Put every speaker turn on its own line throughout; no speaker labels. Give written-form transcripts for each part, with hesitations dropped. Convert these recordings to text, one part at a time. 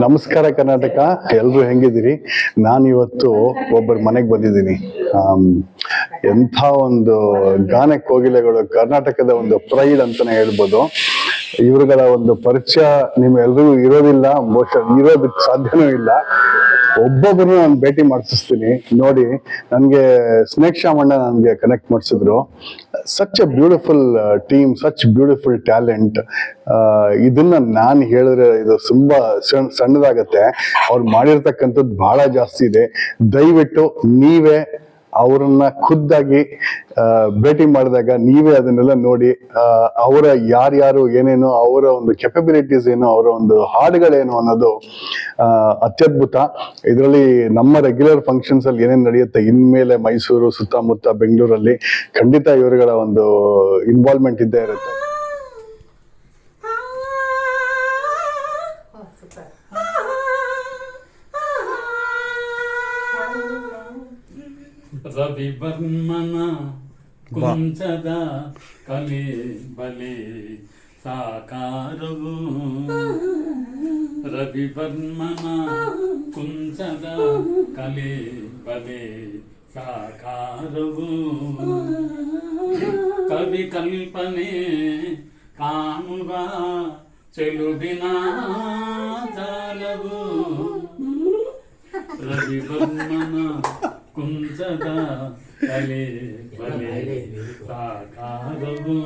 ನಮಸ್ಕಾರ ಕರ್ನಾಟಕ, ಎಲ್ರು ಹೆಂಗಿದ್ದೀರಿ? ನಾನು ಇವತ್ತು ಒಬ್ಬರ ಮನೆಗೆ ಬಂದಿದ್ದೀನಿ. ಎಂಥ ಒಂದು ಗಾನ ಕೋಗಿಲೆಗಳು, ಕರ್ನಾಟಕದ ಒಂದು ಪ್ರೈಡ್ ಅಂತಾನೆ ಹೇಳ್ಬೋದು. ಇವರುಗಳ ಒಂದು ಪರಿಚಯ ನಿಮ್ಮೆಲ್ರಿಗೂ ಇರೋದಿಲ್ಲ, ಬಹುಶಃ ಇರೋದಕ್ಕೆ ಸಾಧ್ಯನೂ ಇಲ್ಲ. ಒಬ್ಬೊಬ್ಬರು ನಾನು ಭೇಟಿ ಮಾಡಿಸ್ತೀನಿ ನೋಡಿ. ನನಗೆ ಸ್ನೇಕ್ ಶಾಮಣ್ಣ ನನಗೆ ಕನೆಕ್ಟ್ ಮಾಡಿಸಿದ್ರು. Such A beautiful team, such beautiful talent. ಇದನ್ನ ನಾನು ಹೇಳಿದ್ರೆ ಇದು ತುಂಬಾ ಸಣ್ಣದಾಗತ್ತೆ. ಅವ್ರು ಮಾಡಿರ್ತಕ್ಕಂಥದ್ದು ಬಹಳ ಜಾಸ್ತಿ ಇದೆ. ದಯವಿಟ್ಟು ನೀವೇ ಅವರನ್ನ ಖುದ್ದಾಗಿ ಭೇಟಿ ಮಾಡಿದಾಗ ನೀವೇ ಅದನ್ನೆಲ್ಲ ನೋಡಿ, ಅವರ ಯಾರ್ಯಾರು ಏನೇನು, ಅವರ ಒಂದು ಕೆಪಬಿಲಿಟೀಸ್ ಏನು, ಅವರ ಒಂದು ಹಾಡುಗಳೇನು ಅನ್ನೋದು ಅತ್ಯದ್ಭುತ. ಇದರಲ್ಲಿ ನಮ್ಮ ರೆಗ್ಯುಲರ್ ಫಂಕ್ಷನ್ಸ್ ಅಲ್ಲಿ ಏನೇನು ನಡೆಯುತ್ತೆ ಇನ್ಮೇಲೆ ಮೈಸೂರು ಸುತ್ತಮುತ್ತ ಬೆಂಗಳೂರಲ್ಲಿ ಖಂಡಿತ ಇವರುಗಳ ಒಂದು ಇನ್ವಾಲ್ವ್ಮೆಂಟ್ ಇದ್ದೇ ಇರುತ್ತೆ.
ರವಿವರ್ಮನ ಕುಂಚದ ಕಲೆ ಬಲೆ ಸಾಕಾರವು, ರವಿವರ್ಮನ ಕುಂಚದ ಕಲೆ ಬಲೆ ಸಾಕಾರವು, ಕವಿ ಕಲ್ಪನೆ ಕಾಣುವ ಚೆಲುವಿನ ಜಾಲವು, ರವಿವರ್ಮನ ಕುಂಚದ ಕಲೆ ಬಲೆ ಸಾಕಾರವು.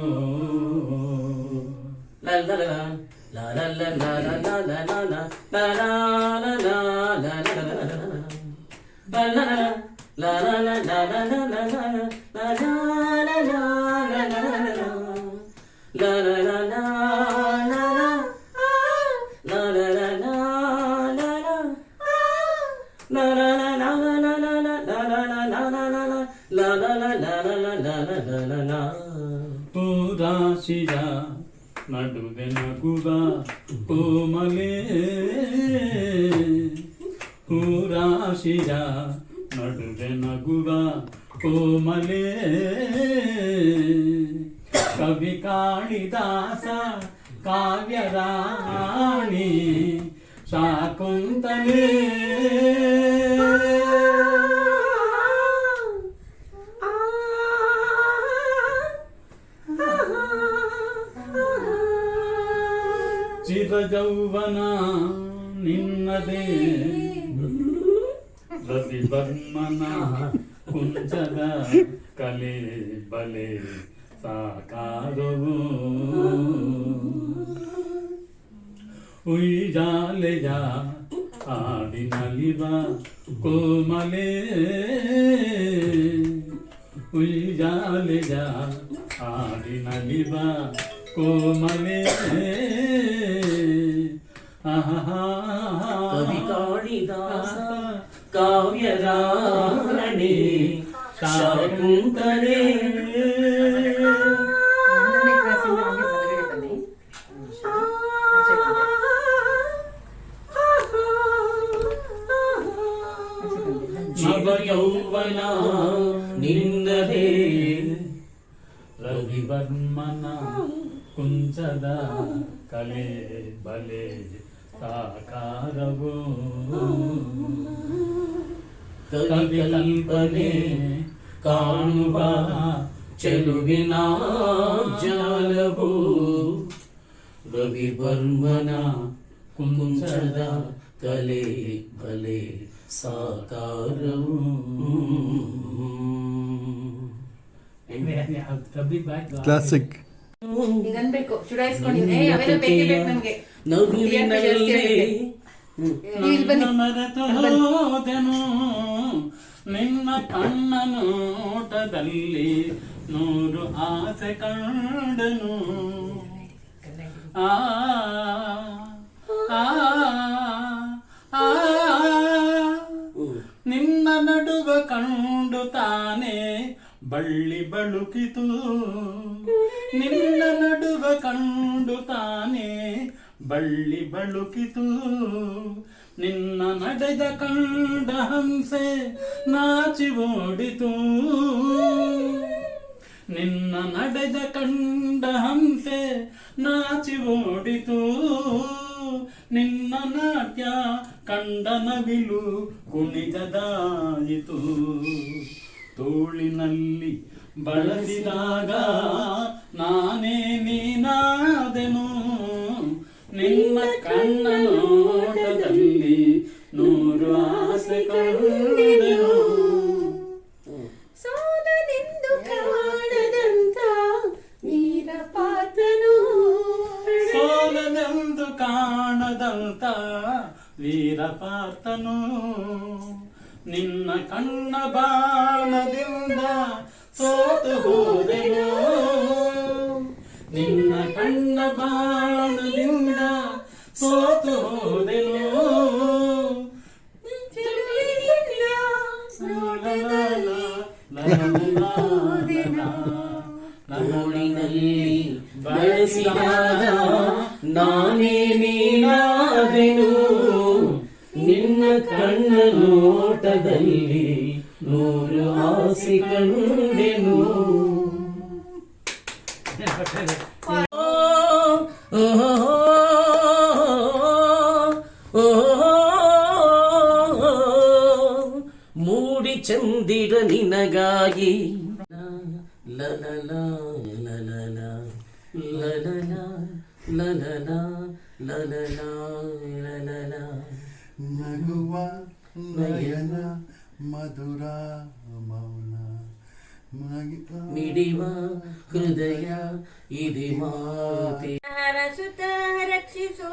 ರಾಶಿಯ ನಡುವೆ ನಗುವ ಕೋಮಲೆ, ಹೂರಾಶಿಯ ನಡುವೆ ನಗುವ ಕೋಮಲೆ, ಕವಿ ಕಾಳಿದಾಸ ಕಾವ್ಯರಾಣಿ ಶಾಕುಂತಲೆ, ಚಿರಜೌವನ ನಿನ್ನದೇ, ರವಿವರ್ಮನ ಕುಂಚದ ಕಲೆ ಬಲೆ ಸಾಕಾರವು, ಉಯ್ಯಾಲೆಯ ಹಾಡಿನಲಿವ ಕೋಮಲೆ, ಉಯ್ಯಾಲೆಯ ಹಾಡಿನಲಿವ ಕೋಮಲೆ,
ಕವಿ ಕಾಳಿದಾಸ ಕಾವ್ಯರಾಣಿ ಶಾಕುಂತಲೆ, ನವಯೌವನ ನಿನ್ನದೇ,
ರವಿವರ್ಮನ ಕುಂಚದ ಕಲೆ ಬಲೆ ಸಾಕಾರವು,
ಕವಿ ಕಲ್ಪನೆ ಕಾಣುವ ಚೆಲುವಿನ ಜಾಲವು, ರವಿವರ್ಮನ ಕುಂಚದ ಕಲೆ ಬಲೆ ಸಾಕಾರವು.
ಕ್ಲಾಸಿಕ್
ಮರೆತು ಹೋದೆನು ನಿನ್ನ ಕಣ್ಣ ನೋಟದಲ್ಲಿ, ನೂರು ಆಸೆ ಕಂಡನು, ಆ ನಿನ್ನ ನಡುವ ಕಂಡು ತಾನೆ ಬಳ್ಳಿ ಬಳುಕಿತು, ನಿನ್ನ ನಡುವ ಕಂಡು ತಾನೆ ಬಳ್ಳಿ ಬಳುಕಿತು, ನಿನ್ನ ನಡೆದ ಕಂಡ ಹಂಸೆ ನಾಚಿ ಓಡಿತು, ನಿನ್ನ ನಡೆದ ಕಂಡ ಹಂಸೆ ನಾಚಿ ಓಡಿತು, ನಿನ್ನ ನಾಟ್ಯ ಕಂಡ ನವಿಲು ಕುಣಿತದಾಯಿತು. ತೋಳಿನಲ್ಲಿ ಬಳಸಿದಾಗ ನಾನೇ ನೀನಾದೆನು, ನಿನ್ನ ಕಣ್ಣ ನೋಟದಲ್ಲಿ ನೂರು ಆಸೆ ಕಂಡೆನು.
ಸೋಲನೆಂದು ಕಾಣದಂತ ವೀರಪಾತನು,
ಸೋಲನೆಂದು ಕಾಣದಂತ ವೀರಪಾತನು, ನಿನ್ನ ಕಣ್ಣ ಬಾಣದಿಂದ ಸೋತು ಹೋದೆನು, ನಿನ್ನ ಕಣ್ಣ ಬಾಣದಿಂದ ಸೋತು ಹೋದೆನು.
ತೋಳಿನಲ್ಲಿ ಬಳಸಿದಾಗ ನಾನೇ ನೀನಾದೆನು, ನಿನ್ನ ಕಣ್ಣ ನೋಟದಲ್ಲಿ ನೂರು ಆಸೆ ಕಂಡೆನು. ಮೂಡಿ ಚಂದಿರ ನಿನಗಾಗಿ ಲಲಲ ಲಲಲ ಲಲಲ ಲಲಲ ಲಲಲ ಲಲಲ
ನಗುವ ನಯನ ಮಧುರ ಮೌನ
ಮಿಡಿವ ಹೃದಯ ಇದೆ ಮಾತೆ.
ಹರಸುತ ರಕ್ಷಿಸು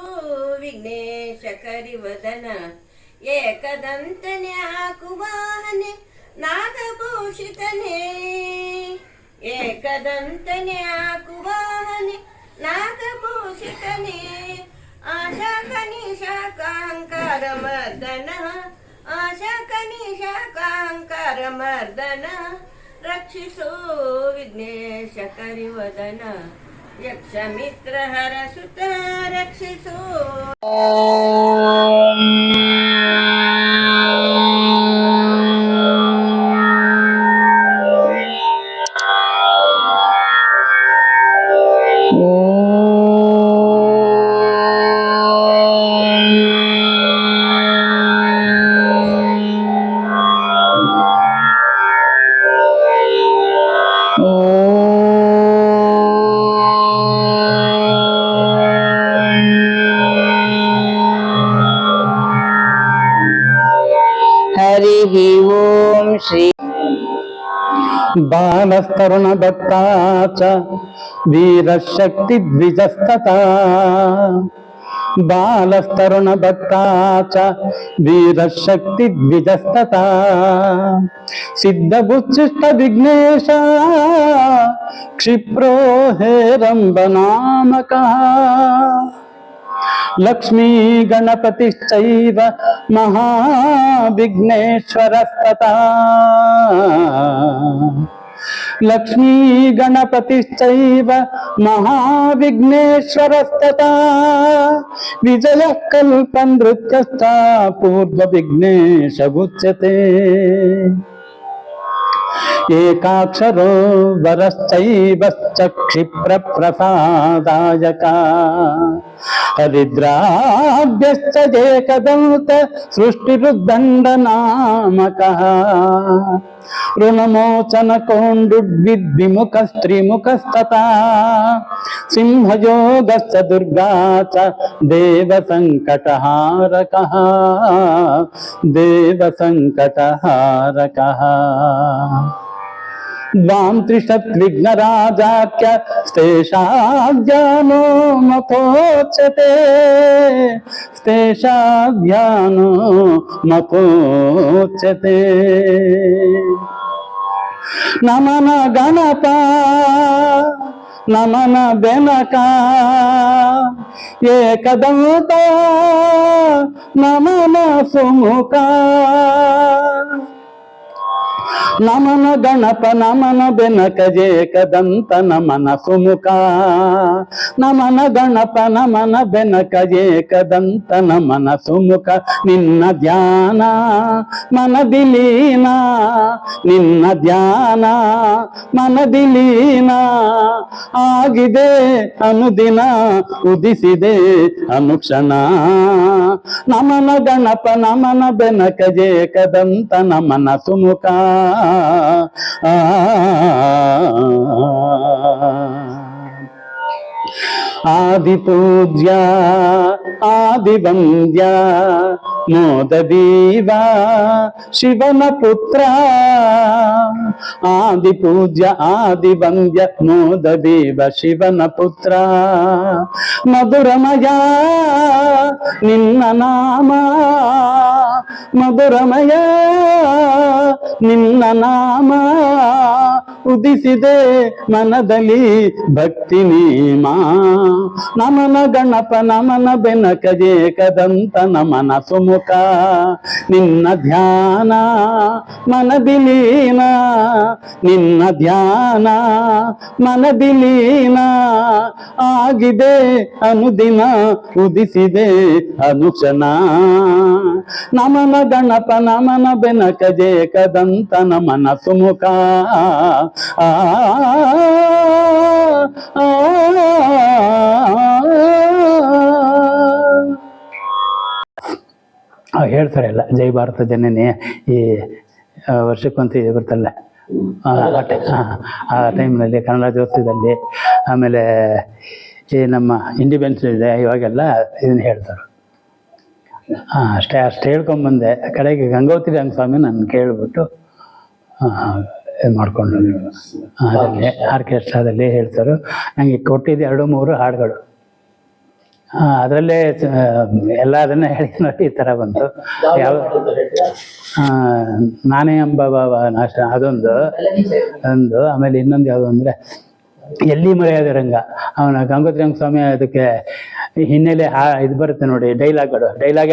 ವಿಘ್ನೇಶ ಕರಿವದನ, ಏಕದಂತನೆ ಆಕುವಾಹನೆ ನಾಗಭೂಷಿತನೇ, ಏಕದಂತನೆ ಆಕುವಾಹನೆ ನಾಗಭೂಷಿತನೇ. ಆಶಾ ಕನಿಶಾಕಾಂಕಾರ ಮರ್ದನ, ಆಶಾ ಕನಿಶಾಕಾಂಕಾರ ಮರ್ದನ, ರಕ್ಷಿಸೋ ವಿಘ್ನೇಶ ಕರಿವದನ, ಯಕ್ಷ ಮಿತ್ರ ಹರಸುತ ರಕ್ಷಿಸೋ.
हरिः ओम श्री बालस्तरुण दत्ता च वीरशक्ति द्विजस्तथा, बालस्तरुण दत्ता च वीरशक्ति द्विजस्तथा, सिद्धबुच्चिष्ट विघ्नेश क्षिप्रो हेरम्बनामकः, लक्ष्मी गणपतिश्चैव महाविघ्नेश्वरस्तथा, लक्ष्मी गणपतिश्चैव महाविघ्नेश्वरस्तथा, विजयः कल्पनृत्यश्च पूर्वविघ्नेशमुच्यते, एकाक्षरो वरश्चैवश्च क्षिप्रप्रसादायका, हरिद्राभ्यश्च एकदन्त सृष्टिरुद्दण्डनामकः, ऋणमोचन कौण्डुड्विद्विमुखस्त्रिमुखस्तथा, सिंहयोगश्च दुर्गा च देवसङ्कटहारकः, देवसङ्कटहारकः, द्वां त्रिशत्विघ्नराजाख्य स्तेषाध्यानो मपोच्यते, स्तेषाध्यानो मपोच्यते। नमन गणप नमन बेनक एकदंत नमन सुमुख, ನಮನ ಗಣಪ ನಮನ ಬೆನಕ ಜೇಕದಂತ ನಮನ ಸುಮುಖ ನಮನ ಗಣಪ ನಮನ ಬೆನಕ ಜೇಕದಂತ ನಮನ ಸುಮುಖ ನಿನ್ನ ಧ್ಯಾನ ಮನದಿಲೀನ ನಿನ್ನ ಧ್ಯಾನ ಮನದಿಲೀನ ಆಗಿದೆ ಅನುದಿನ ಉದಿಸಿದೆ ಅನುಕ್ಷಣ ನಮನ ಗಣಪ ನಮನ ಬೆನಕ ಜೇಕದಂತ ನಮನ ಸುಮುಖ ಆದಿಪೂಜ್ಯ ಆದಿವಂದ್ಯ ಮೋದದೀವ ಶಿವನ ಪುತ್ರ ಆದಿಪೂಜ್ಯ ಆದಿವಂದ್ಯ ಮೋದದೀವ ಶಿವನ ಪುತ್ರ ಮಧುರಮಯ ನಿನ್ನ ನಾಮ ಮಧುರಮಯ ನಿನ್ನ ನಾಮ ಉದಿಸಿದೆ ಮನದಲ್ಲಿ ಭಕ್ತಿ ನೀಮ ನಮನ ಗಣಪ ನಮನ ಬೆನಕ ಜೇಕದಂತ ನಮನ ಸುಮುಖ ನಿನ್ನ ಧ್ಯಾನ ಮನದಿಲೀನ ನಿನ್ನ ಧ್ಯಾನ ಮನದಿಲೀನ ಆಗಿದೆ ಅನುದಿನ ಉದಿಸಿದೆ ಅನುಕ್ಷಣ ನಮನ ಗಣಪ ನಮನ ಬೆನಕ ಜೇಕದಂತ ನಮನ ಸುಮುಖ ಹೇಳ್ತಾರೆ ಎಲ್ಲ ಜೈ ಭಾರತ ಜನನಿ ಈ ವರ್ಷಕ್ಕೊಂದು ಇದು ಬರ್ತಲ್ಲ ಆ ಟೈಮ್ನಲ್ಲಿ ಕನ್ನಡ ರಾಜ್ಯೋತ್ಸವದಲ್ಲಿ ಆಮೇಲೆ ಈ ನಮ್ಮ ಇಂಡಿಪೆಂಡೆನ್ಸ್ ಇದೆ ಇವಾಗೆಲ್ಲ ಇದನ್ನ ಹೇಳ್ತಾರೆ. ಅಷ್ಟೇ ಹೇಳ್ಕೊಂಬಂದೆ. ಕಡೆಗೆ ಗಂಗೋತ್ರಿ ರಂಗಸ್ವಾಮಿ ನಾನು ಕೇಳಿಬಿಟ್ಟು ಇದು ಮಾಡಿಕೊಂಡು ಅದರಲ್ಲಿ ಆರ್ಕೆಸ್ಟ್ರಾದಲ್ಲಿ ಹೇಳ್ತಾರೆ. ನನಗೆ ಕೊಟ್ಟಿದ್ದು 2-3 ಹಾಡುಗಳು, ಅದರಲ್ಲೇ ಎಲ್ಲ ಅದನ್ನೇ ಹೇಳಿ ನೋಡಿ ಈ ಥರ ಬಂತು. ಯಾವ ನಾನೇ ಎಂಬ ನಾಶ ಅದೊಂದು ಆಮೇಲೆ ಇನ್ನೊಂದು ಯಾವುದು ಅಂದರೆ ಎಲ್ಲಿ ಮರೆಯಾದ ರಂಗ, ಅವನ ಗಂಗೋತ್ರಿ ರಂಗಸ್ವಾಮಿ ಅದಕ್ಕೆ ಹಿನ್ನೆಲೆ ಇದು ಬರುತ್ತೆ ನೋಡಿ, ಡೈಲಾಗ್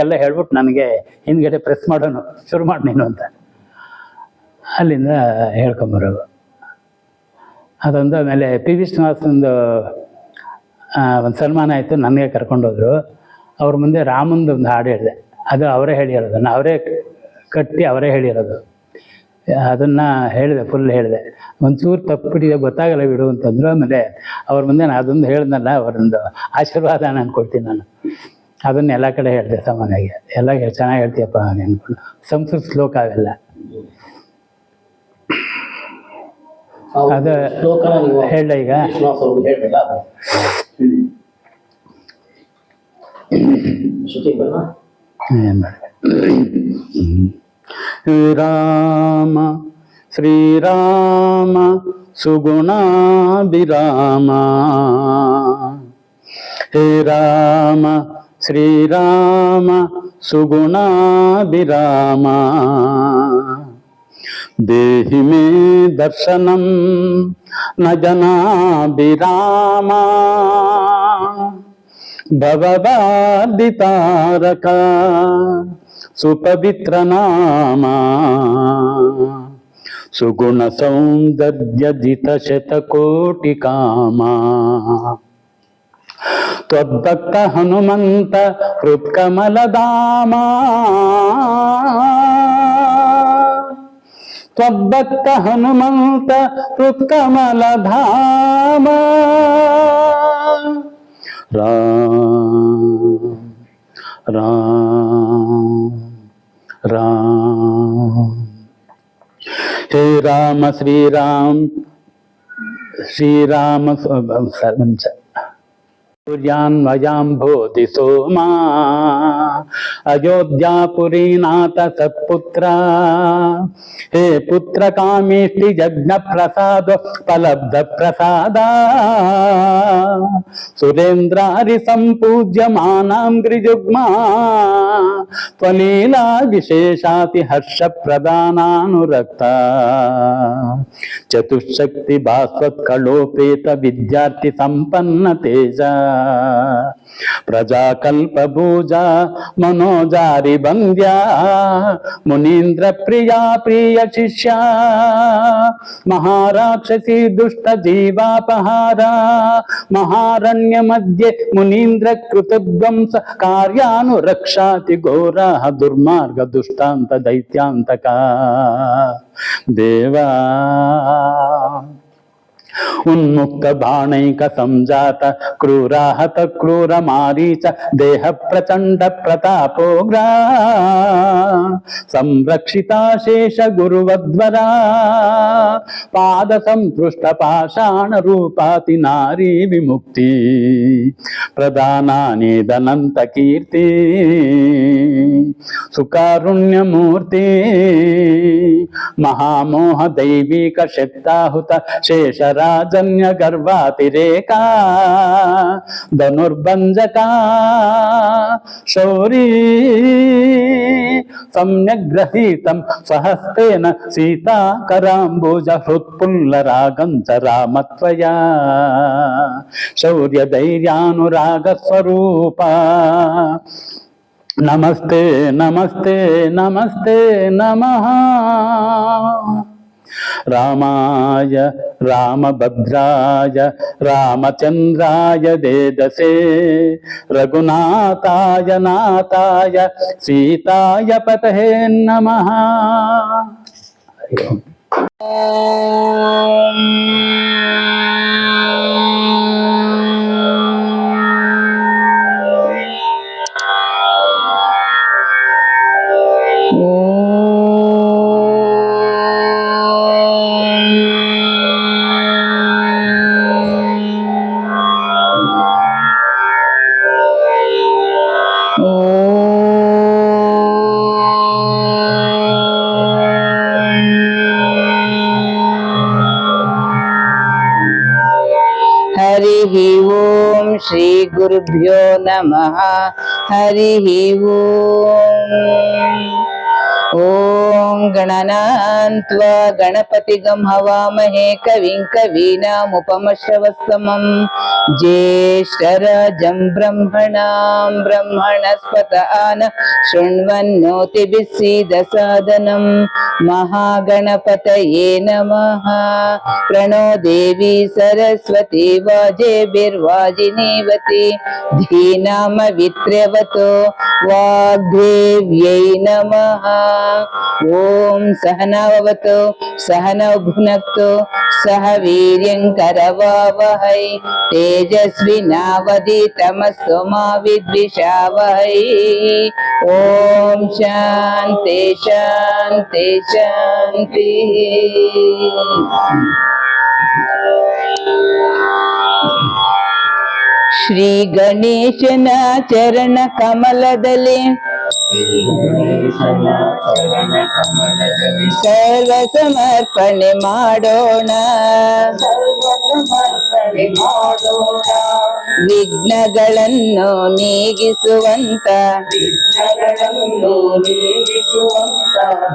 ಎಲ್ಲ ಹೇಳ್ಬಿಟ್ಟು ನನಗೆ ಹಿಂದ್ಗಡೆ ಪ್ರೆಸ್ ಮಾಡೋನು, ಶುರು ಮಾಡಿ ನೀನು ಅಂತ ಅಲ್ಲಿಂದ ಹೇಳ್ಕೊಂಬರೋದು ಅದೊಂದು. ಆಮೇಲೆ ಪಿ ವಿ ಶ್ರೀನಿವಾಸಂದು ಒಂದು ಸನ್ಮಾನ ಆಯಿತು, ನನಗೆ ಕರ್ಕೊಂಡೋದ್ರು. ಅವ್ರ ಮುಂದೆ ರಾಮಂದು ಒಂದು ಹಾಡು ಹೇಳಿದೆ, ಅದು ಅವರೇ ಹೇಳಿರೋದು, ಅವರೇ ಕಟ್ಟಿ ಅವರೇ ಹೇಳಿರೋದು. ಅದನ್ನು ಹೇಳಿದೆ, ಫುಲ್ ಹೇಳಿದೆ. ಒಂಚೂರು ತಪ್ಪಿಟ್ಟಿದೆ ಗೊತ್ತಾಗಲ್ಲ ಬಿಡು ಅಂತಂದ್ರು. ಆಮೇಲೆ ಅವ್ರ ಮುಂದೆ ನಾನು ಅದೊಂದು ಹೇಳ್ದಲ್ಲ, ಅವರೊಂದು ಆಶೀರ್ವಾದ ನಾನು ಕೊಡ್ತೀನಿ. ನಾನು ಅದನ್ನು ಎಲ್ಲ ಕಡೆ ಹೇಳಿದೆ ಸಾಮಾನ್ಯವಾಗಿ. ಎಲ್ಲ ಚೆನ್ನಾಗಿ ಹೇಳ್ತೀಯಪ್ಪ ಅಂದ್ಕೊಂಡು. ಸಂಸ್ಕೃತ ಶ್ಲೋಕ ಅವೆಲ್ಲ ಅದು ಹೇಳ. ಈಗ ಏನ್ ಮಾಡಿ ರಾಮ ಶ್ರೀರಾಮ ಸುಗುಣಾಭಿರಾಮ, ಹೇ ರಾಮ ಶ್ರೀರಾಮ ಸುಗುಣಾಭಿರಾಮ, ದೇಹಿ ಮೇ ದರ್ಶನಂ ನ ಜನಾಭಿರಾಮ, ಭವವಾದಿತಾರಕ ಸುಪವಿತ್ರ ನಾಮ, ಸುಗುಣ ಸೌಂದರ್ಯ ಜಿತ ಶತಕೋಟಿ ಕಾಮ, ತ್ವದ್ಭಕ್ತ ಹನುಮಂತ ಹೃತ್ಕಮಲಧಾಮ, ತ್ವದ್ಭಕ್ತ ಹನುಮಂತ ಹೃತ್ಕಮಲಧಾಮ, ರಾಮ ರಾಮ ರಾಮ, ಹೇ ರಾಮ ಶ್ರೀರಾಮ ಸೂರ್ಯಾನ್ವಯಾಂಬೋಧಿ ಸೋಮ, ಅಯೋಧ್ಯಾಪುರೀನಾಥ ಸತ್ಪುತ್ರ, ಹೇ ಪುತ್ರ ಕಾಮೇಷ್ಟಿ ಯಜ್ಞ ಪ್ರಸಾದ ಫಲಬ್ಧ ಪ್ರಸಾದ, ಸುರೇಂದ್ರಾರಿ ಸಂಪೂಜ್ಯಮಾನಾಂ ಗಿರಿಯುಗ್ಮ, ತ್ವಲೀಲಾ ವಿಶೇಷಾತಿ ಹರ್ಷ ಪ್ರದಾನಾನುರಕ್ತ, ಚತುಶಕ್ತಿ ಭಾಸ್ವತ್ಕಳೋಪೇತ ವಿದ್ಯಾರ್ಥಿ ಸಂಪನ್ನ ತೇಜ, ಪ್ರಜಾಕಲ್ಪ ಭೂಜ मनोजारि बंद्या मुनीन्द्र प्रिया प्रिय शिष्या महाराक्षसी दुष्ट जीवापहारा महारण्य मध्ये मुनीन्द्र कृतध्वंस कार्यानुरक्षाति घोरा दुर्मार्ग दुष्टांत दैत्यांतका देवा उन्मुक्त बाणैक संजात क्रूराहत क्रूर मारीच देह प्रचंड प्रतापोग्रा संरक्षिता शेष गुरुवद्वरा पाद संपृष्ट पाषाण रूपाति नारी विमुक्ति प्रदानानि दनंत कीर्ति सुकारुण्य मूर्ति महामोह दैविक शक्ताहुत शेषराजन्य गर्भातिरेका धनुर्भंजका शौरी सम्यग् गृहीतं सहस्तेन सीता कराम्बुज हृत्पुल्लरागं च रामत्वया शौर्य धैर्यानुराग स्वरूपा नमस्ते नमस्ते नमस्ते नमः रामाय रामभद्राय रामचंद्राय देदसे रघुनाथाय नाथाय सीताय पतये नमः।
हरिः ओम श्री गुरुभ्यो नमः। हरिः ओम गणनान्त्वा गणपतिगं हवामहे कविं कवीनामुपमश्रवस्तमं ज्येष्ठराजं ब्रह्मणां ब्रह्मणस्पत आन शृण्वन्नोतिभिः सीदसादनं महागणपतये नमः। प्रणो देवी सरस्वती वाजेभिर्वाजिनीवती धीनामवित्र्यवतो वाग्देव्यै नमः। ओम सहनाववतु सहनौ भुनक्तु सह वीर्यं करवावहै तेजस्विनावधीतमस्तु मा विद्विषावहै। ओम शांति शांति शांति। ಶ್ರೀ ಗಣೇಶನ ಚರಣ ಕಮಲದಲ್ಲಿ ಸರ್ವ ಸಮರ್ಪಣೆ ಮಾಡೋಣ ವಿಘ್ನಗಳನ್ನು ನೀಗಿಸುವಂತ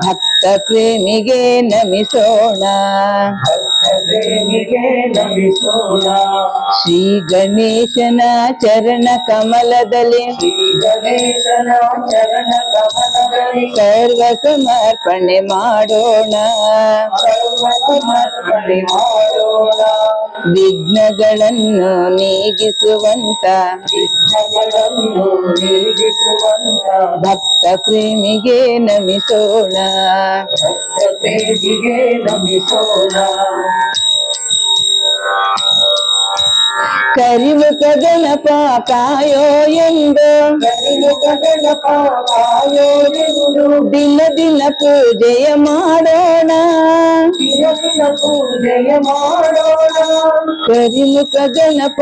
ಭಕ್ತ ಪ್ರೇಮಿಗೆ ನಮಿಸೋಣ ಶ್ರೀ ಗಣೇಶನ ಚರಣ ಕಮಲದಲ್ಲಿ ಸರ್ವ ಸಮರ್ಪಣೆ ಮಾಡೋಣ ವಿಘ್ನಗಳನ್ನು ನೀಗಿಸುವಂತ ಭಕ್ತ ಪ್ರೇಮಿಗೆ ನಮಿಸೋಣ ಕರಿಮುಖ ಗಣಪ ಕಾಯೋ ಎಂದು ದಿನ ದಿನ ಪೂಜೆಯ ಮಾಡೋಣ ಕರಿಮುಖ ಗಣಪ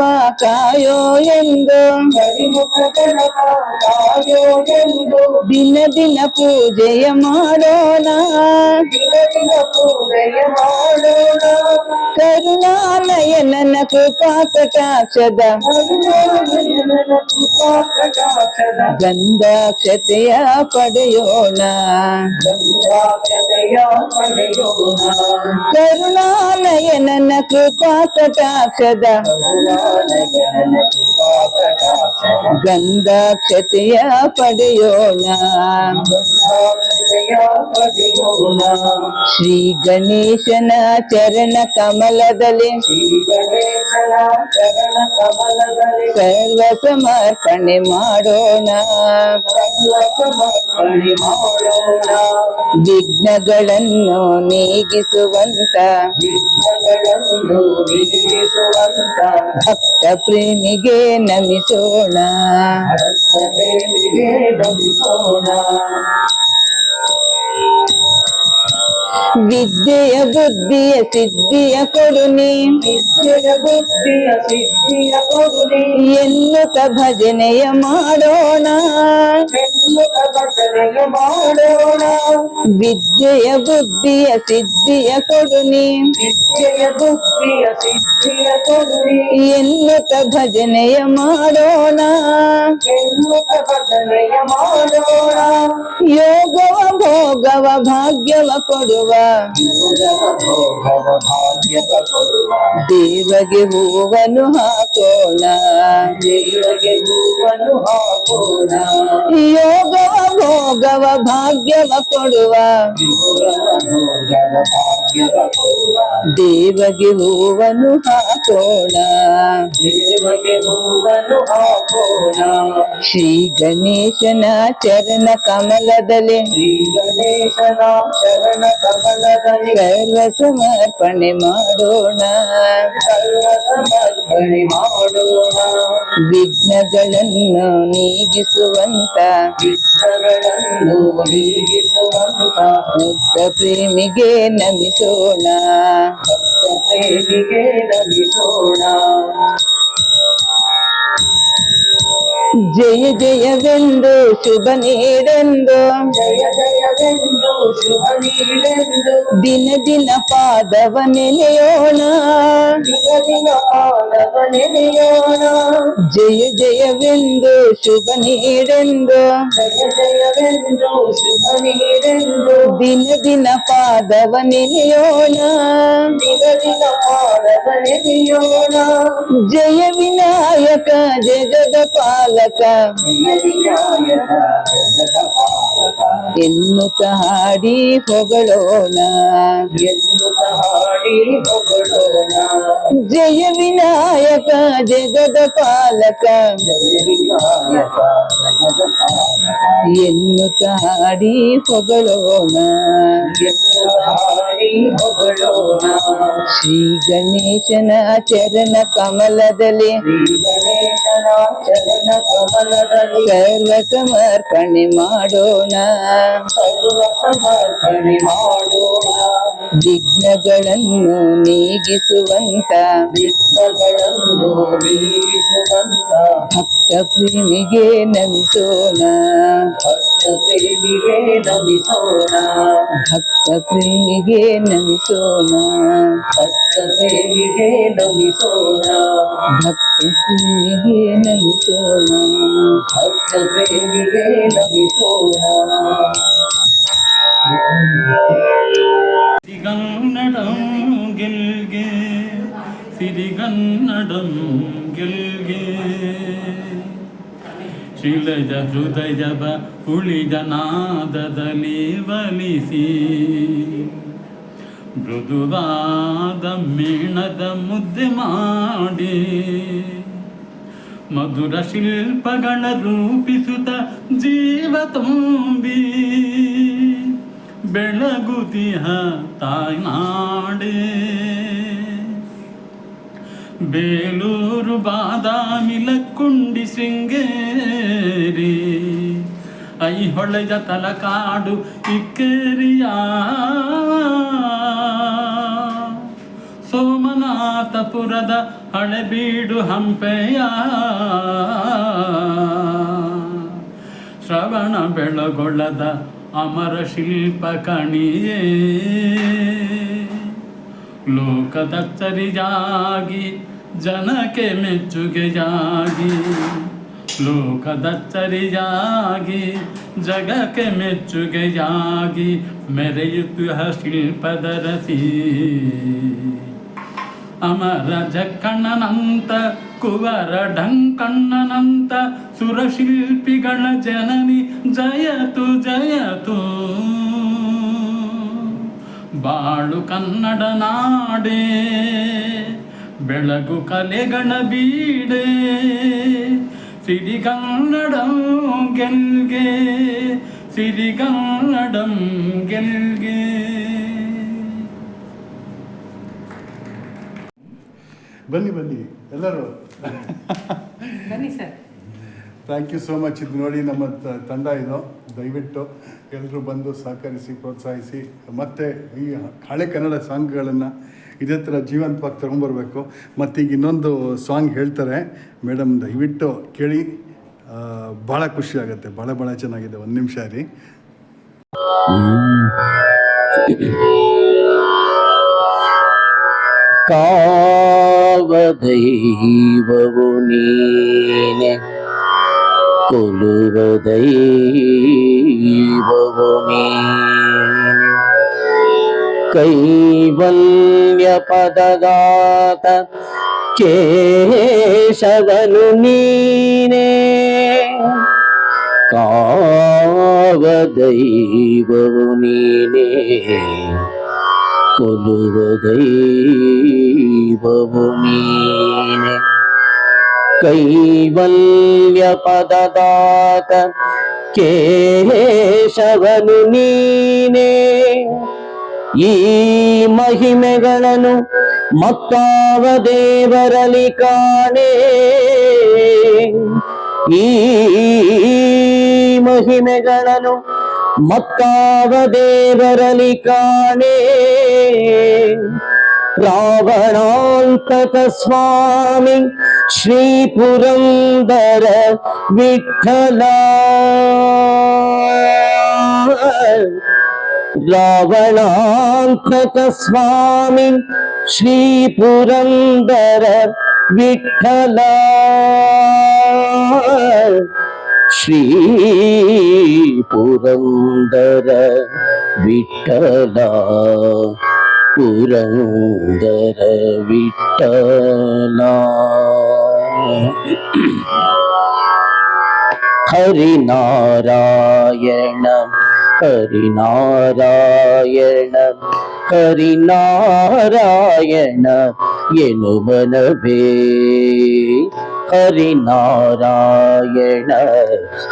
ಕಾಯೋ ಎಂದು ದಿನ ದಿನ ಪೂಜೆಯ ಮಾಡೋಣ ಕರುಣಾಲಯನ ಕೃಪಾ ಕಟಾಕ್ಷ ಕಟಾಕ್ಷದ ಗಂಧಾಕ್ಷತೆಯ ಪಡೆಯೋಣ ಕರುಣಾಲಯನ ಕೃಪಾ ಕಟಾಕ್ಷದ ಗಂಧಾಕ್ಷತೆಯ ಪಡೆಯೋಣ ಶ್ರೀ ಗಣೇಶನ ಚರಣ ಕಮಲದಲ್ಲಿ ಸರ್ವ ಸಮರ್ಪಣೆ ಮಾಡೋಣ ವಿಘ್ನಗಳನ್ನು ನೀಗಿಸುವಂತ ಭಕ್ತ ಪ್ರೇಮಿಗೆ ನಮಿಸೋಣ ವಿದ್ಯೆಯ ಬುದ್ಧಿಯ ಸಿದ್ಧಿಯ ಕೊಡುನಿ ಎನ್ನುತ್ತ ಭಜನೆಯ ಮಾಡೋಣ ವಿದ್ಯೆಯ ಬುದ್ಧಿಯ ಸಿದ್ಧಿಯ ಕೊಡುನಿ ಎನ್ನುತ್ತ ಭಜನೆಯ ಮಾಡೋಣ ಯೋಗವ ಭೋಗವ ಭಾಗ್ಯವ ಕೊಡುವ ದೇವಗೆ ಹೂವನ್ನು ಹಾಕೋಣ ಯೋಗವ ಭೋಗವ ಭಾಗ್ಯವ ಕೊಡುವ ದೇವಗೆ ಹೂವನ್ನು ಹಾಕೋಣ ಶ್ರೀ ಗಣೇಶನ ಚರಣ ಕಮಲದಲ್ಲಿ ಸರ್ವ ಸಮರ್ಪಣೆ ಮಾಡೋಣ ವಿಘ್ನಗಳನ್ನು ನೀಗಿಸುವಂತ ಮುಕ್ತ ಪ್ರೇಮಿಗೆ ನಮಿಸೋಣ ಜಯ ಜಯವೆಂದು ಶುಭ ನೀಡೆಂದು ದಿನ ದಿನ ಪಾದವ ನೆನೆಯೋಣ ಜಯ ಜಯವೆಂದು ಶುಭ ನೀಡೆಂದು ದಿನ ದಿನ ಪಾದವ ನೆನೆಯೋಣ ಜಯ ವಿನಾಯಕ ಜಗದ ಪಾಲಕ ಎನ್ನುತ್ತ ಹಾಡಿ ಹೊಗಳೋಣ ಜಯ ವಿನಾಯಕ ಜಗದ ಪಾಲಕ ಎನ್ನುತ್ತ ಹಾಡಿ ಹೊಗಳೋಣ ಶ್ರೀ ಗಣೇಶನ ಚರಣ ಕಮಲದಲ್ಲಿ ಸರ್ವ ಸಮರ್ಪಣೆ ಮಾಡೋಣ ವಿಘ್ನಗಳನ್ನು ನೀಗಿಸುವಂತ ಭಕ್ತ ಪ್ರೇಮಿಗೆ ನಮಿಸೋಣ ಭಕ್ತ ಪ್ರೇಮಿಗೆ ನಮಿಸೋಣ ಭಕ್ತ ಪ್ರೇಮಿಗೆ ನಮಿಸೋಣ ಭಕ್ತ ಪ್ರೇಮಿಗೆ ನಮಿಸೋಣ
ಸಿರಿಗನ್ನಡಂ ಗೆಲ್ಗೆ ಸಿರಿಗನ್ನಡಂ ಗೆಲ್ಗೆ ಶಿಲಜ ಹೃದಯವ ಉಳಿದ ನಾದದಲ್ಲಿ ಬಲಿಸಿ ಮೃದುವಾದ ಮೇಣದ ಮುದ್ದೆ ಮಾಡಿ ಮಧುರ ಶಿಲ್ಪಗಳ ರೂಪಿಸುತ್ತ ಜೀವ ತುಂಬಿ ಬೆಳಗುತಿಹ ತಾಯ್ನಾಡೆ ಬೇಲೂರು ಬಾದಾಮಿ ಲಕ್ಕುಂಡಿ ಶೃಂಗೇರಿ ಐಹೊಳೆಯ ತಲಕಾಡು ಇಕ್ಕೇರಿಯ ಸೋಮನಾಥಪುರದ ಹಳೆಬೀಡು ಹಂಪೆಯ ಶ್ರವಣ ಬೆಳಗೊಳ್ಳದ ಅಮರ ಶಿಲ್ಪ ಕಣಿಯೇ ಲೋಕದತ್ತರಿಯಾಗಿ ಜನಕ್ಕೆ ಮೆಚ್ಚುಗೆಯಾಗಿ ಲೋಕದಚ್ಚರಿಯಾಗಿ ಜಗಕ್ಕೆ ಮೆಚ್ಚುಗೆಯಾಗಿ ಮೆರೆಯುತ್ತ ಶಿಲ್ಪದ ರಸಿ ಅಮರ ಜಕ್ಕಣ್ಣನಂತ ಕುವರ ಢಂಕಣ್ಣನಂತ ಸುರಶಿಲ್ಪಿಗಳ ಜನನಿ ಜಯತು ಜಯತು. ಬಾಳು ಕನ್ನಡ ನಾಡೇ ಬೆಳಗು ಕಲೆಗಳ ಬೀಡೆ ಸಿರಿಗನ್ನಡಂ ಗೆಲ್ಗೆ ಸಿರಿಗನ್ನಡಂ ಗೆಲ್ಗೆ.
ಬನ್ನಿ ಬನ್ನಿ ಎಲ್ಲರೂ.
ಬನ್ನಿ sir.
Thank you so much. ಇದು ನೋಡಿ ನಮ್ಮ ತಂಡ ಇದು. ದಯವಿಟ್ಟು ಎಲ್ಲರೂ ಬಂದು ಸಹಕರಿಸಿ ಪ್ರೋತ್ಸಾಹಿಸಿ ಮತ್ತು ಈ ಹಳೆ ಕನ್ನಡ ಸಾಂಗ್ಗಳನ್ನು ಇದೇ ಥರ ಜೀವಂತವಾಗಿ ತೊಗೊಂಬರ್ಬೇಕು. ಮತ್ತೀಗ ಇನ್ನೊಂದು ಸಾಂಗ್ ಹೇಳ್ತಾರೆ ಮೇಡಮ್, ದಯವಿಟ್ಟು ಕೇಳಿ, ಭಾಳ ಖುಷಿ ಆಗುತ್ತೆ. ಭಾಳ ಚೆನ್ನಾಗಿದೆ. ಒಂದು ನಿಮಿಷ ರೀ.
ಕಾವದೈವವು ನೀನೆ ಕೊಲುವ ದೈವವು ನೀನೆ ಕೈವಲ್ಯ ಪದಗಾತ ಕೇಶವನು ನೀನೆ ಕಾವದೈವವು ನೀನೆ ಕೊಲುವ ದೈವವು ನೀನೆ ಕೈವಲ್ಯ ಪದದಾತ ಕೇಶವನು ನೀನೆ ಈ ಮಹಿಮೆಗಳನ್ನು ಮತ್ತಾವ ದೇವರಲಿ ಕಾಣೆ ಈ ಮಹಿಮೆಗಳನ್ನು ಮತ್ತಾವ ದೇವರಲಿ ಕಾಣೆ ರಾವಣಾಂತಕ ಸ್ವಾಮಿ ಶ್ರೀ ಪುರಂದರ ವಿಠಲ ರಾವಣಾಂತಕ ಸ್ವಾಮಿ ಶ್ರೀ ಪುರಂದರ ವಿಠಲ ಶ್ರೀ ಪುರಂದರ ವಿಠಲ ಪುರಂದರ ವಿಠಲ ಹರಿನಾರಾಯಣ ಹರಿನಾರಾಯಣ ಹರಿನಾರಾಯಣ ಎನ್ನುವನವೇ ಹರಿನಾರಾಯಣ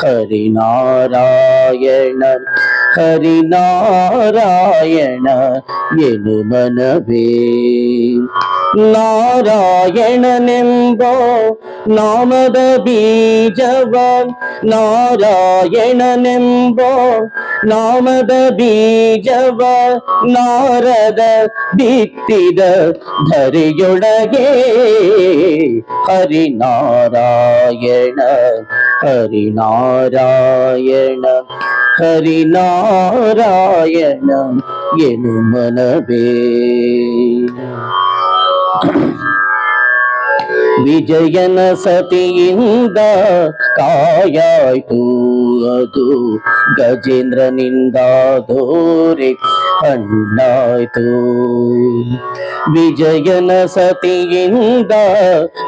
ಹರಿನಾರಾಯಣ ಹರಿನಾರಾಯಣ ಎನ್ನುವನವೇ ನಾರಾಯಣನೆಂಬೋ ನಾಮದ ಬೀಜವ ನಾರಾಯಣನೆಂಬೋ ನಾಮದ ಬೀಜವ ನಾರದ ಬಿತ್ತಿದ ಧರೆಯೊಳಗೆ ಹರಿನಾರಾಯಣ ಹರಿನಾರಾಯಣ ಹರಿನಾರಾಯಣ ಎನ್ನುವನವೇ ವಿಜಯನ ಸತಿಯಿಂದ ಕಾಯಾಯ್ತು ಅದು ಗಜೇಂದ್ರನಿಂದ ದೋರೆ ಹಣ್ಣಾಯ್ತು ವಿಜಯನ ಸತಿಯಿಂದ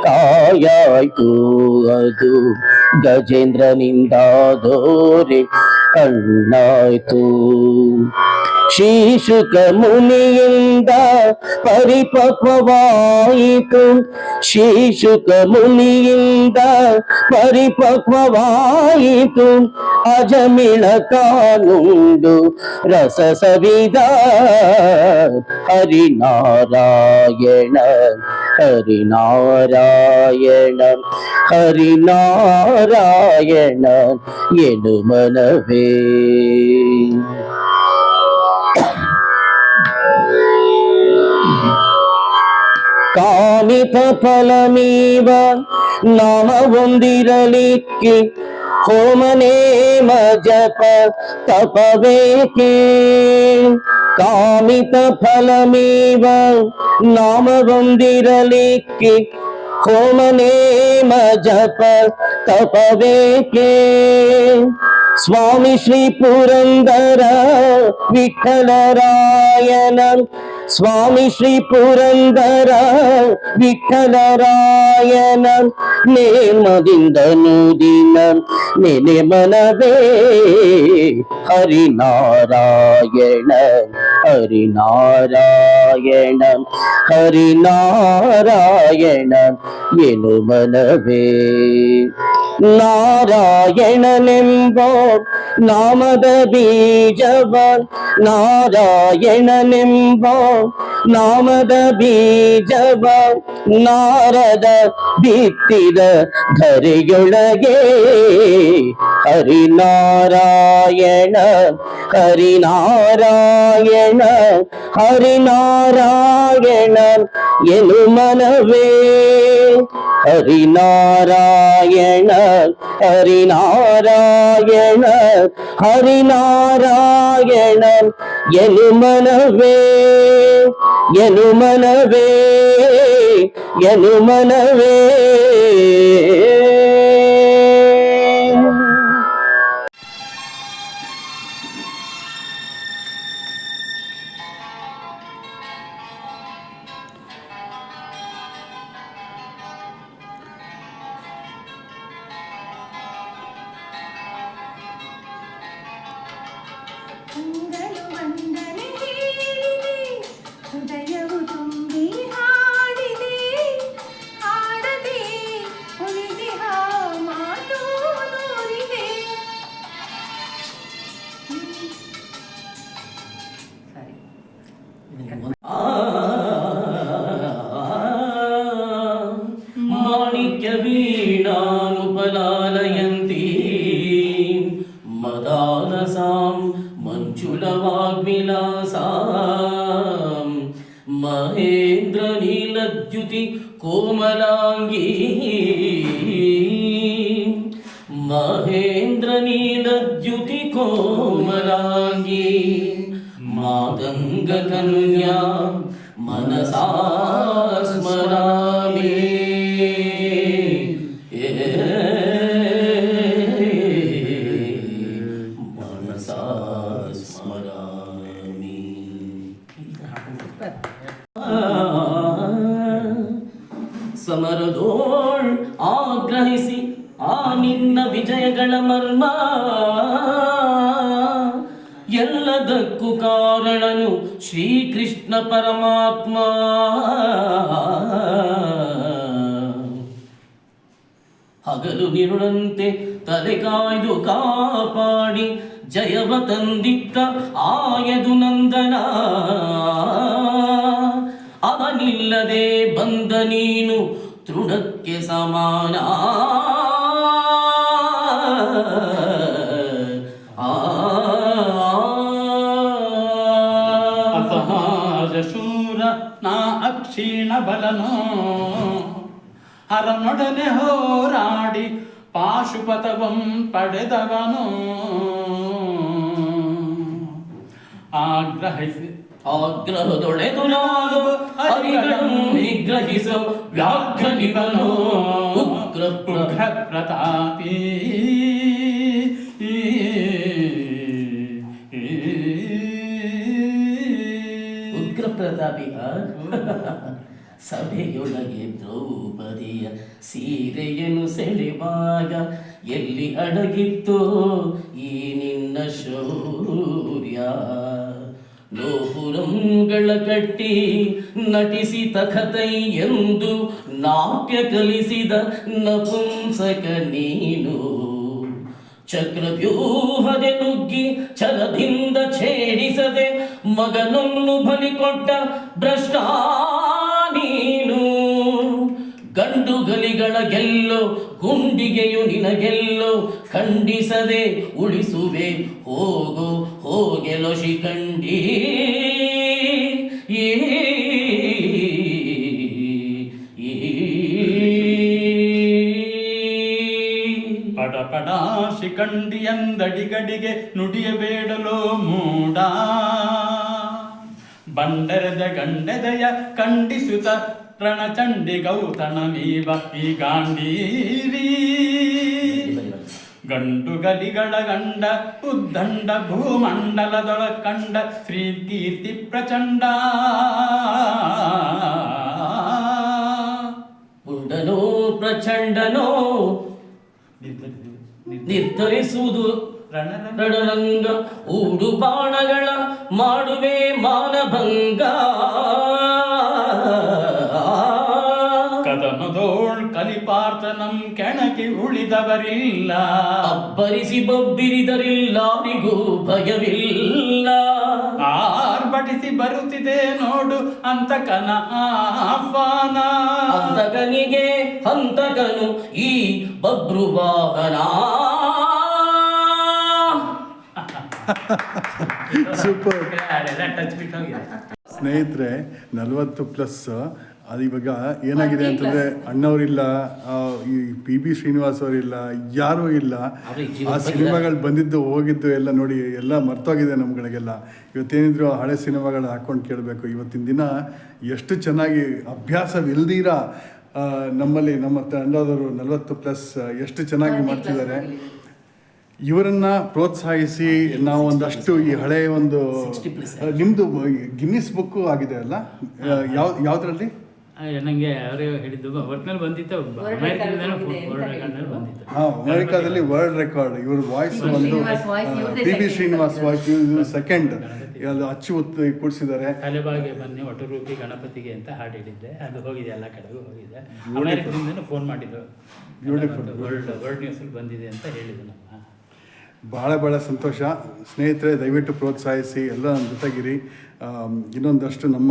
ಕಾಯಾಯ್ತು ಅದು ಗಜೇಂದ್ರನಿಂದ ದೋರೆ ಹಣ್ಣಾಯ್ತು ಶೀಶುಕ ಮುನಿಯಿಂದ ಪರಿಪಕ್ವವಾಯಿತು ಶೀಶುಕ ಮುನಿಯಿಂದ ಪರಿಪಕ್ವವಾಯಿತು ಅಜಮಿಳ ಕಾನುಂಡು ರಸ ಸವಿದ ಹರಿನಾರಾಯಣ ಹರಿನಾರಾಯಣ ಹರಿನಾರಾಯಣ ಎನ್ನುವನವೇ ಕಾಮಿತ ಫಲಮೀವ ನಾಮವೊಂದಿರಲಿಕ್ಕೆ ಹೋಮನೇಮ ಜಪ ತಪವೇಕೆ ಕಾಮಿತ ಫಲಮೀವ ನಾಮವೊಂದಿರಲಿಕ್ಕೆ ಹೋಮ ನೇಮ ಜಪ ತಪವೇಕೆ ಸ್ವಾಮಿ ಶ್ರೀ ಪುರಂದರ ವಿಠಲರಾಯನ ಸ್ವಾಮಿ ಶ್ರೀ ಪುರಂದರ ವಿಠಲರಾಯನ ನೇಮದಿಂದ ನುದಿನ ನೆನೆ ಮನವೇ ಹರಿನಾರಾಯಣ ಹರಿನಾರಾಯಣ ಹರಿನಾರಾಯಣ ಎನು ಮನವೇ ನಾರಾಯಣನೆಂಬ ನಾಮದ ಬೀಜವ ನಾರಾಯಣನೆಂಬ ನಾಮದ ಬೀಜವ ನಾರದ ಬಿತ್ತಿದ ಧರೆಯೊಳಗೆ ಹರಿನಾರಾಯಣ ಹರಿನಾರಾಯಣ ಹರಿನಾರಾಯಣ ಎನು ಮನವೇ ಹರಿನಾರಾಯಣ ಹರಿನಾರಾಯಣ ಹರಿನಾರಾಯಣ ಎನು ಮನವೇ ಎನು ಮನವೇ ಎನು ಮನವೇ.
ತಿಂಗಳು ವಂದನೆ ಹೇಳಿದೆ, ಹೃದಯವು ತುಂಬಿ ಹಾಡಿದೆ, ಹಾಡದೆ ಉಳಿದಿಹ ಮಾತು ನೂರಿದೆ.
ಮಾಣಿಕ್ಯ ವೀಣಾನುಪಲಾಲಯಂತಿ ಮದಾಲಸಾಂ ಮಂಜುಳವಾಗ್ವಿಲಾಸಾಂ ಮಹೇಂದ್ರ ನೀಲದ್ಯುತಿ ಕೋಮಲಾಂಗೀ ಮಹೇಂದ್ರ ನೀಲದ್ಯುತಿ ಕೋಮಲಾಂಗೀ ಮಾತಂಗ ಕನ್ಯಾ ಮನಸಾ ಸ್ಮರಾಮಿ ಮನಸಾ ಸ್ಮರಾಮಿ. ಸಮರದೋಳ್ ಆಗ್ರಹಿಸಿ ಆ ನಿನ್ನ ವಿಜಯಗಳ ಮರ್ಮ ಎಲ್ಲದಕ್ಕೂ ಕಾರಣನು ಶ್ರೀಕೃಷ್ಣ ಪರಮಾತ್ಮ. ಹಗಲು ನಿರುಳಂತೆ ತಲೆ ಕಾಯ್ದು ಕಾಪಾಡಿ ಜಯವ ತಂದಿದ್ದ ಆಯದು ನಂದನ. ಅವನಿಲ್ಲದೆ ಬಂದ ನೀನು ತೃಣಕ್ಕೆ ಸಮಾನ.
ಅಸಹಾಯ ಶೂರ ನಾ ಅಕ್ಷೀಣ ಬಲನೋ ಹರನೊಡನೆ ಹೋರಾಡಿ ಪಾಶುಪತವಂ ಪಡೆದವನು.
ಆಗ್ರಹದೊಳೆದುರಾಗು ಹರಿಗಳನ್ನು ನಿಗ್ರಹಿಸೋ ವ್ಯಾಘ್ರನಿವನು ಉಗ್ರ
ಪ್ರತಾಪಿ
ಉಗ್ರ ಪ್ರತಾಪಿ. ಸಭೆಯೊಳಗೆ ದ್ರೌಪದಿಯ ಸೀರೆಯನ್ನು ಸೆಳೆವಾಗ ಎಲ್ಲಿ ಅಡಗಿತ್ತೋ ಈ ನಿನ್ನ ಶೌರ್ಯ. ಗೋಪುರಂಗಳ ಕಟ್ಟಿ ನಟಿಸಿ ತಖತೈ ಎಂದು ನಾಟ್ಯ ಕಲಿಸಿದ ನಪುಂಸಕ ನೀನು. ಚಕ್ರವ್ಯೂಹದೆ ನುಗ್ಗಿ ಛಲದಿಂದ ಛೇಡಿಸದೆ ಮಗನನ್ನು ಬಲಿಕೊಟ್ಟ ಭ್ರಷ್ಟ ನೀನು. ಗಂಡು ಗಲಿಗಳ ಗೆಲ್ಲೋ ಗುಂಡಿಗೆಯು ನಿನಗೆಲ್ಲೋ ಖಂಡಿಸದೆ ಉಳಿಸುವೆ ಹೋಗೋ ಹೋಗೆಲೋ ಶಿಖಂಡಿ.
ಪಡ ಶಿಖಂಡಿಯಂದಡಿಗಡಿಗೆ ನುಡಿಯಬೇಡಲೋ ಮೂಡ. ಬಂಡರದ ಗಂಡೆದೆಯ ಖಂಡಿಸುತ್ತ ರಣಚಂಡಿ ಗೌತಣಮೀವ ಈ ಗಾಂಡೀವಿ ಗಂಡು ಗಲಿಗಳ ಗಂಡ ಉದ್ದಂಡ ಭೂಮಂಡಲದೊಳ ಕಂಡ ಶ್ರೀ ಕೀರ್ತಿ ಪ್ರಚಂಡ
ಉಂಡನೋ ಪ್ರಚಂಡನೋ ನಿರ್ಧರಿಸುವುದು ರಣರಂಗ ಊಡು ಬಾಣಗಳ ಮಾಡುವೆ ಮಾನಭಂಗ
ಕದನದೋಳ್ ಕಲಿಪಾರ್ತನಂ ಕೆಣಕಿ ಉಳಿದವರಿಲ್ಲ
ಅಬ್ಬರಿಸಿ ಬೊಬ್ಬಿರಿದರಿಲ್ಲಾರಿಗೂ ಭಯವಿಲ್ಲ
ಆರ್ಭಟಿಸಿ ಬರುತ್ತಿದೆ ನೋಡು ಅಂತಕನ ಆಹ್ವಾನ
ಹಂತಕನಿಗೆ ಹಂತಕನು ಈ ಬಬ್ರುವಾಹನ
ಸೂಪರ್.
ಟಚ್ ಬಿಟ್ಟು ಹೋಗಿದೆ.
ಸ್ನೇಹಿತರೆ 40+ ಅದು ಇವಾಗ ಏನಾಗಿದೆ ಅಂತಂದರೆ ಅಣ್ಣವರಿಲ್ಲ, ಈ PB ಶ್ರೀನಿವಾಸ್ ಅವರಿಲ್ಲ, ಯಾರೂ ಇಲ್ಲ. ಆ ಸಿನಿಮಾಗಳು ಬಂದಿದ್ದು ಹೋಗಿದ್ದು ಎಲ್ಲ ನೋಡಿ ಎಲ್ಲ ಮರ್ತೋಗಿದೆ ನಮ್ಗಳಿಗೆಲ್ಲ. ಇವತ್ತೇನಿದ್ರು ಹಳೆ ಸಿನಿಮಾಗಳು ಹಾಕ್ಕೊಂಡು ಕೇಳಬೇಕು. ಇವತ್ತಿನ ದಿನ ಎಷ್ಟು ಚೆನ್ನಾಗಿ ಅಭ್ಯಾಸವಿಲ್ದಿರ ನಮ್ಮಲ್ಲಿ ನಮ್ಮ ತಂಡದವರು 40+ ಎಷ್ಟು ಚೆನ್ನಾಗಿ ಮಾಡ್ತಿದ್ದಾರೆ. ಇವರನ್ನು ಪ್ರೋತ್ಸಾಹಿಸಿ ನಾವು ಒಂದಷ್ಟು ಈ ಹಳೆಯ ಒಂದು ನಿಮ್ಮದು ಗಿನ್ನಿಸ್ ಬುಕ್ಕು ಆಗಿದೆ ಅಲ್ಲ, ಯಾವುದರಲ್ಲಿ?
ನನಗೆ ಅವರೇ ಹೇಳಿದ್ದು ಒಟ್ಟಿನಲ್ಲಿ ಬಂದಿತ್ತು, ಬಂದಿತ್ತು.
ಅಮೆರಿಕಾದಲ್ಲಿ ವರ್ಲ್ಡ್ ರೆಕಾರ್ಡ್ ಇವ್ರ ವಾಯ್ಸ್ ಒಂದು PB ಶ್ರೀನಿವಾಸ್ ವಾಯ್ಸ್ ಇದು ಸೆಕೆಂಡ್ ಅದು ಅಚ್ಚು ಒತ್ತು ಕೂಡಿಸಿದ್ದಾರೆ.
ಕಲೆಬಾಗೆ ಬನ್ನಿ ಒಟುರೂಪಿ ಗಣಪತಿಗೆ ಅಂತ ಹಾಡು ಹೇಳಿದ್ದೆ, ಅದು ಹೋಗಿದೆ, ಎಲ್ಲ ಕಡೆಗೂ ಹೋಗಿದೆ. ಅಮೆರಿಕದಿಂದ ಫೋನ್ ಮಾಡಿದ್ರು, ವರ್ಲ್ಡ್ ನ್ಯೂಸಲ್ಲಿ ಬಂದಿದೆ ಅಂತ ಹೇಳಿದ್ರು. ನಮ್ಮ
ಭಾಳ ಸಂತೋಷ. ಸ್ನೇಹಿತರೆ, ದಯವಿಟ್ಟು ಪ್ರೋತ್ಸಾಹಿಸಿ, ಎಲ್ಲ ನಮ್ಮ ಜೊತೆಗಿರಿ. ಇನ್ನೊಂದಷ್ಟು ನಮ್ಮ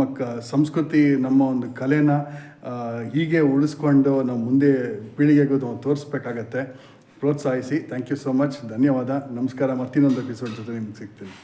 ಸಂಸ್ಕೃತಿ, ನಮ್ಮ ಒಂದು ಕಲೆನ ಹೀಗೆ ಉಳಿಸ್ಕೊಂಡು ನಾವು ಮುಂದೆ ಪೀಳಿಗೆಗೂ ನಾವು ತೋರಿಸ್ಬೇಕಾಗತ್ತೆ. ಪ್ರೋತ್ಸಾಹಿಸಿ. Thank you so much. ಧನ್ಯವಾದ. ನಮಸ್ಕಾರ. ಮತ್ತಿನ್ನೊಂದು ಎಪಿಸೋಡ್ ಜೊತೆ ನಿಮ್ಗೆ ಸಿಗ್ತೀನಿ.